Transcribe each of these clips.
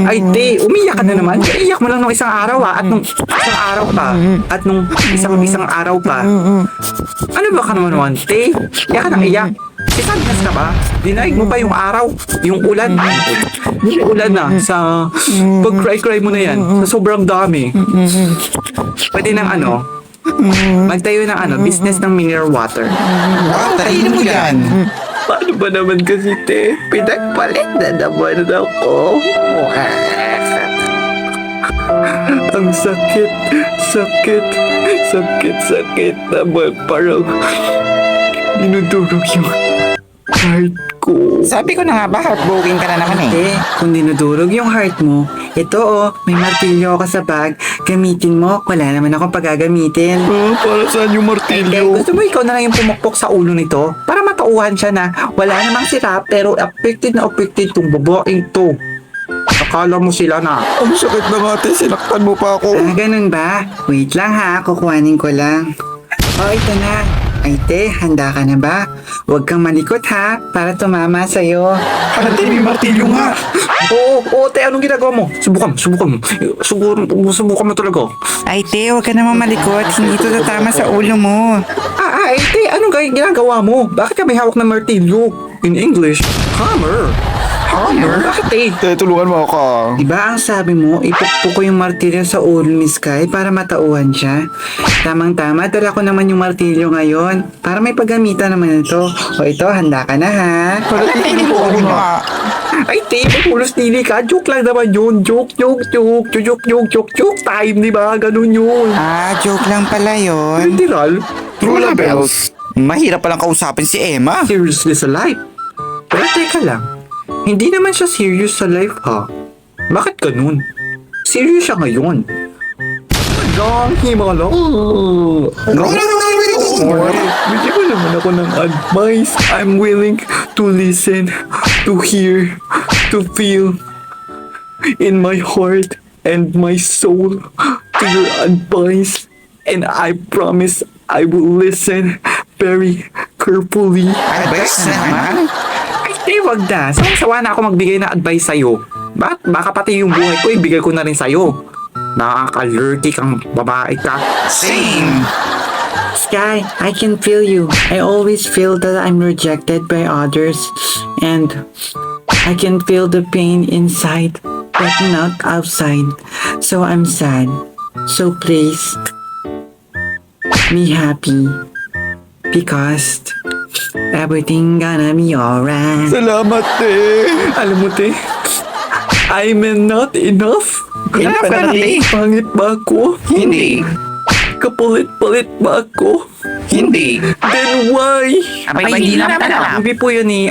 Ay, te, umiyak ka na naman. Iyak mo lang nung isang araw at nung isang araw pa. At nung isang araw pa. Ano ba ka naman, te? Iyak ka na iyak. Isadness ka ba? Dinaig mo pa yung araw, yung ulan. Yung ulan na sa pag-cry-cry mo na yan. Sa sobrang dami. Pwede ng magtayo ng business ng mineral water. Wow, talino mo yan. Paano ba naman kasi, te? Pinagpalit na naman ako. Ang sakit, sakit, sakit, sakit naman. Parang dinudurog yung heart ko. Sabi ko na nga ba, heartbroken ka na naman eh. Kung dinudurog yung heart mo, ito may martilyo ako sa bag. Gamitin mo. Wala naman akong pagagamitin. Para saan yung martilyo? Gusto mo ikaw na lang yung pumukpok sa ulo nito? Para matauhan siya na wala namang sira pero affected na affected tong babaeng to. Akala mo sila na. Ang sakit na nga, te. Sinaktan mo pa ako. Ganun ba? Wait lang ha, kukuhanin ko lang. Ito na. Ay te, handa ka na ba? Huwag kang malikot ha, para tumama sa'yo. Ate, may martilyo nga. Oo, te, anong ginagawa mo? Subukan mo talaga. Ay, te, huwag ka naman malikot. Hindi ito tatama sa ulo mo. Ay te, anong ginagawa mo? Bakit ka may hawak ng martilyo? In English, hammer. Hammer? Bakit te? Te, tulungan mo ako. Diba ang sabi mo, ipukpok ko yung martilyo sa ulo ni Sky para matauhan siya? Tamang-tama, dala ko naman yung martilyo ngayon para may paggamitan naman ito. O ito, handa ka na ha? Tulungan mo nga. Ay, te, mapulos dili ka. Joke lang naman yun. Joke time, di ba? Ganun yun. Joke lang pala yun. Literal. True labels. Mahirap palang kausapin si Emma. Seriously sa life. Pero teka lang. Hindi naman siya serious sa life, ha? Bakit ganun? Serious siya ngayon. Hanggang himala. Bigyan mo naman ako ng advice. I'm willing to listen, to hear, to feel in my heart and my soul to your advice. And I promise I will listen very carefully. Advice naman? Ay, wag na. Sawa na ako magbigay ng advice sa'yo. Baka pati yung buhay ko, ibigay ko na rin sa'yo. Nakaka-lurky kang babae ka. Same. Sky, I can feel you. I always feel that I'm rejected by others. And I can feel the pain inside, but not outside. So I'm sad. So please, be happy. Because everything gonna be alright. Salamat, te. Alam mo, te, I'm not enough. Enough ka na, te. Pangit ba ako? Hindi. Kapalit-palit ba ako? Hindi. Then why? Abay, hindi naman alam. Hindi po yun ni,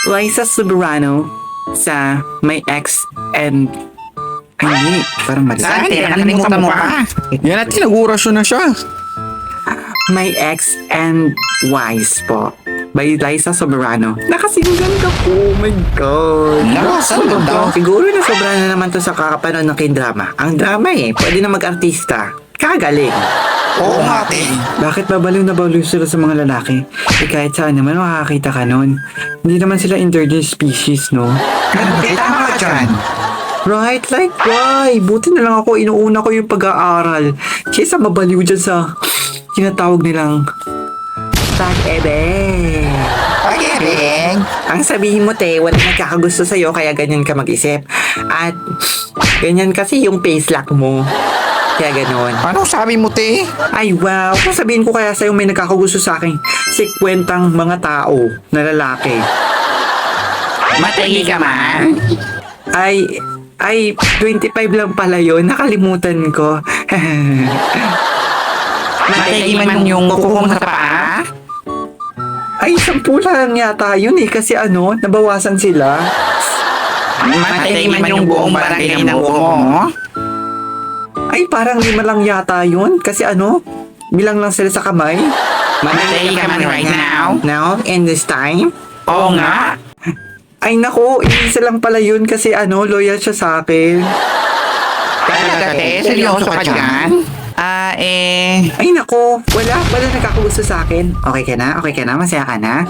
Liza Soberano sa My Ex and... Ay, hindi. Parang mali. Saan, te? Nakalimutan mo pa. Yan natin, nag-urasyon na siya. My Ex and Wise po. By Liza Soberano. Nakasinggan ka po. Oh my God. Nakasunod daw. Siguro na sobra na naman to sa kakapanood ng K-drama. Ang drama pwede na mag-artista. Kagaling. Oo nga, te. Bakit babaliw na baliw sila sa mga lalaki? Kahit saan naman makakita ka nun. Hindi naman sila endangered species, no? Tama ka dyan. Right? Like, why? Buti na lang ako, inuuna ko yung pag-aaral. Kaysa mabaliw dyan sa tinatawag nilang tag-ebe. Pag-ibig. Ang sabihin mo, te, wala nagkakagusto sa'yo, kaya ganyan ka mag-isip. At ganyan kasi yung face lock mo. Kaya ganon. Anong sabi mo, te? Ay, wow. Kung sabihin ko kaya sa'yo may nagkakagusto sa akin, si kwentang mga tao na lalaki. Matagi ka man. Ay, 25 lang pala yun. Nakalimutan ko. Matagi man yung kuko mo sa paa. Ay, 10 lang yata yun kasi nabawasan sila. Matagi man yung buong barangay ng buko mo. Ay, parang 5 lang yata yun kasi bilang lang sila sa kamay. Matagi ka man right now. Now, in this time. Oo nga. Ay, nako, isa lang pala yun kasi loyal siya sa akin. Talaga, te? Seryoso ka dyan? Ay, nako, wala nagkakagusto sa akin. Okay ka na? Masaya ka na?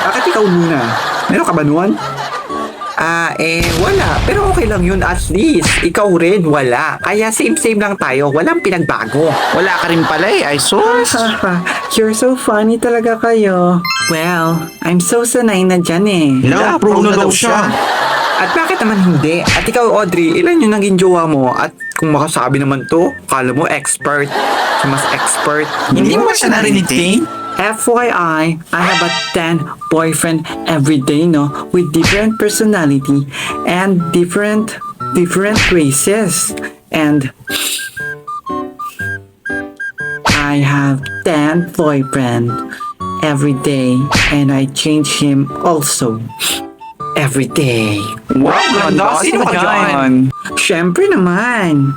Bakit ikaw muna? Meron ka ba nuwan? Wala. Pero okay lang yun at least. Ikaw rin, wala. Kaya same-same lang tayo. Walang pinagbago. Wala ka rin pala eh, ay sus. You're so funny talaga kayo. Well, I'm so sanay na dyan eh. Hello, pro na daw siya. At bakit naman hindi? At ikaw, Audrey, ilan yung naging jowa mo? At kung makasabi naman to, kala mo expert. Siya mas expert. Hindi mo ba siya narinig, Ting? FYI, I have a 10 boyfriend every day, no? With different personality and different races. And I have 10 boyfriend every day and I change him also every day. Wow, ganda. Sino ka dyan? Siyempre naman.